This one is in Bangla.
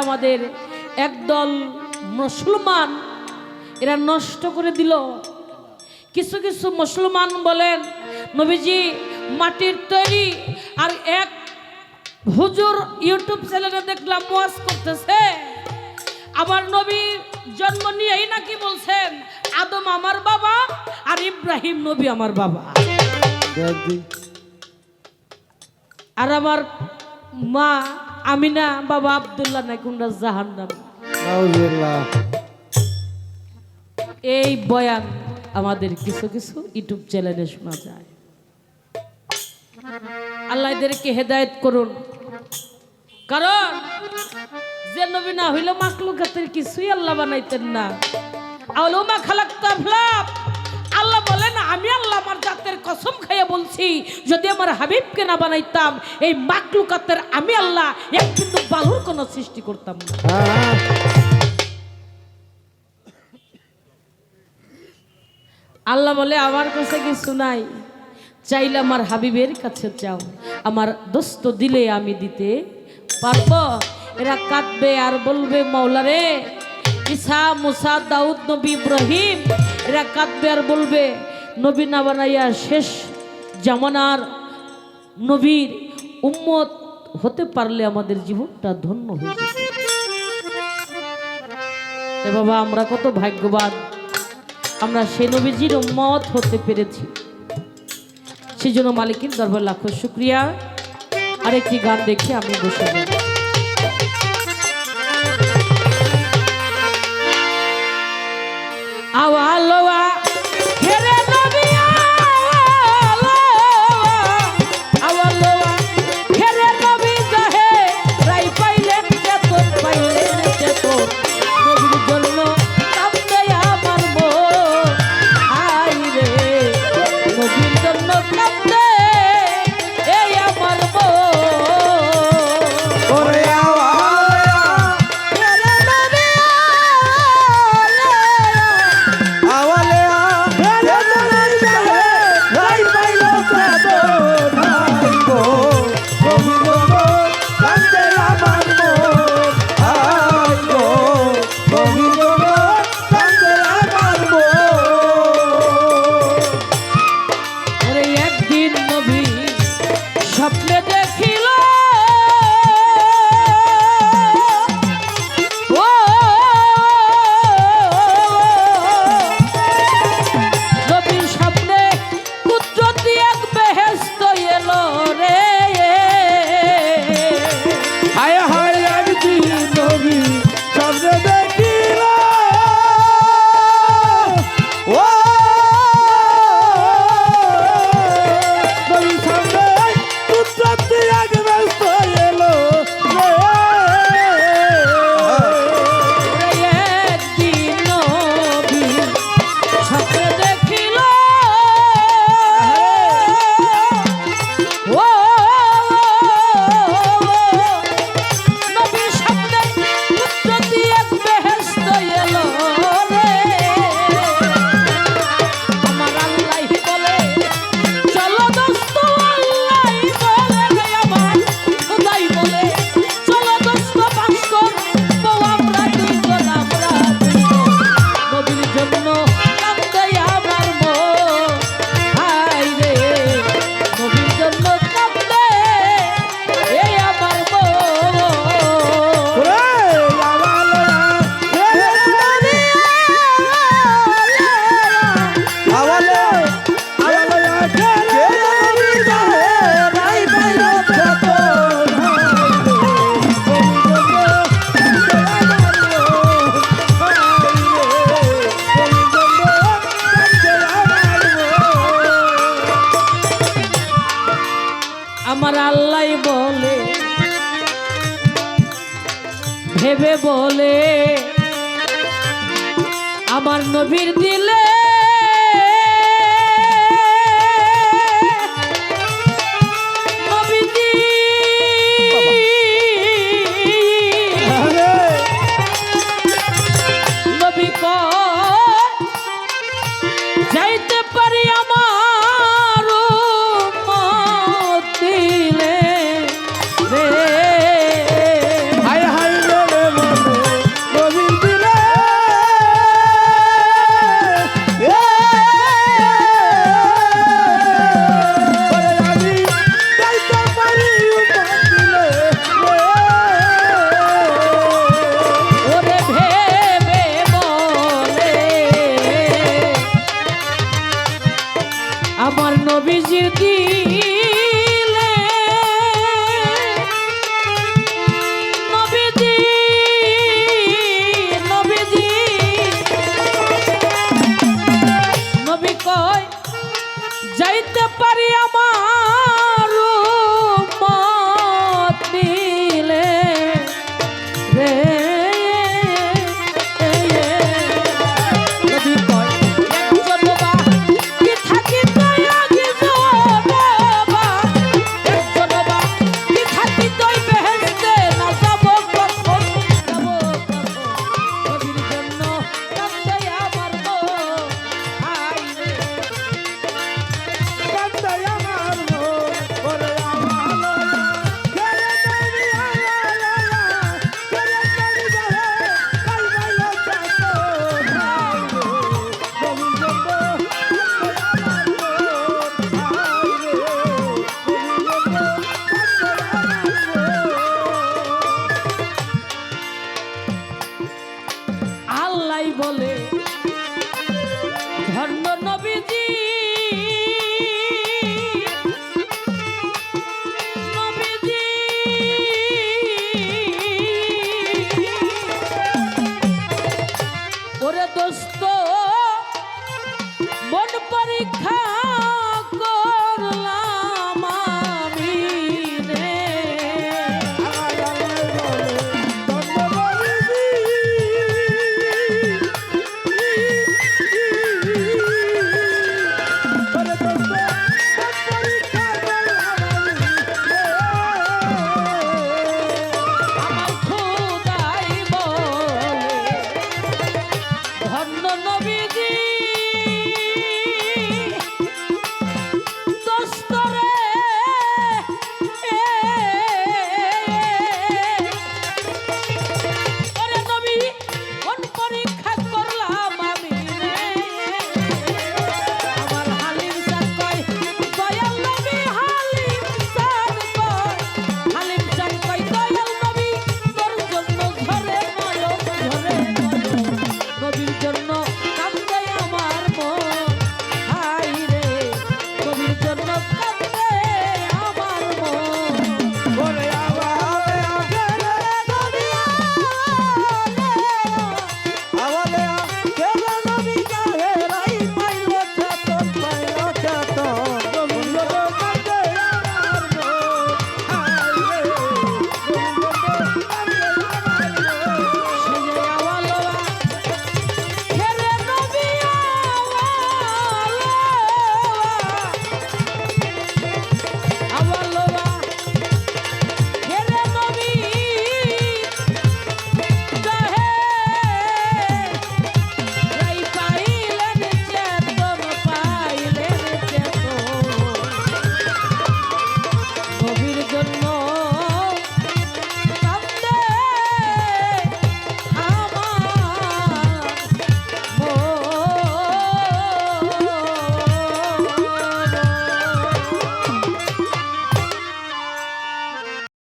আমাদের একদল মুসলমান এরা নষ্ট করে দিল। কিছু কিছু মুসলমান বলেন নবীজি মাটির তৈরি, আর এক হুজুর ইউটিউব চ্যানেলে দেখলাম ওয়াজ করতেছে আমার নবীর জন্ম নিয়েই নাকি বলছেন আদম আমার বাবা আর ইব্রাহিম নবী আমার বাবা, আর আমার মা আমিনা বাবা আব্দুল্লাহ নাকি কোনটা জাহান্নাম। এই বয়ান আমাদের কিছু কিছু ইউটিউব চ্যানেলে শোনা যায়। আল্লাহ এদেরকে হেদায়েত করুন, কারণ যে নবী না হইল মাখলুকাতের কিছুই আল্লাহ বানাইতেন না। আউলুমা খালাকতু আফলাক, আল্লাহ বলেন আমি আল্লাহ আমার জাতের কসম খাইয়া বলছি যদি আমার হাবিবকে না বানাইতাম এই মাখলুকাতের আমি আল্লাহ এক কিন্তু বালুর কোনো সৃষ্টি করতাম না। আল্লাহ বলে আমার কাছে কিছু নাই, চাইলে আমার হাবিবের কাছে চাও, আমার দোস্ত দিলে আমি দিতে পারবো। এরা কাঁদবে আর বলবে মাওলা রে, ঈসা মুসা দাউদ নবী ইব্রাহিম এরা কাঁদবে আর বলবে নবী না বানাইয়া শেষ জামানার নবীর উম্মত হতে পারলে আমাদের জীবনটা ধন্য হয়ে যেত। বাবা আমরা কত ভাগ্যবান, আমরা সেই নবীজির উম্মত হতে পেরেছি। সেই জন্য মালিকের দরবার লাখো শুকরিয়া। আরেকটি গান দেখে আমি বসে যাব। আওয়ালোয়া হেরে নবী আওয়ালোয়া হেরে নবী জাহে রাই পাইলেন চেতন পাইলেন চেতন নবীর জন্য কাঁদতে আমার মন আই রে নবীর জন্য কাঁদতে এই আমার মন ওরে আমার আল্লাহ বলে ভেবে বলে আমার নবীর দিলে নবীজি নবী কয় যাইতে পারি আমার দিলে রে হায় হায় রে দিলে নবীজি নবীজি নবী কয় যাইতে পারি আমার উম্মত মিলে রে নবী কয় একজন বা কি থাকিত আগে জনবা একজন বা কি থাকিত বেহেশতে না যাব কখন যাব কখন নবীর জন্য কাঁদতে আমার মন হায় রে কান্দে আমার মন ওরে আল্লাহ কেরে নবী আল্লাহ কেরে নবী যাবে কাই বাইলা যাতো হায় রে নবীর জন্য আল্লাহ বলে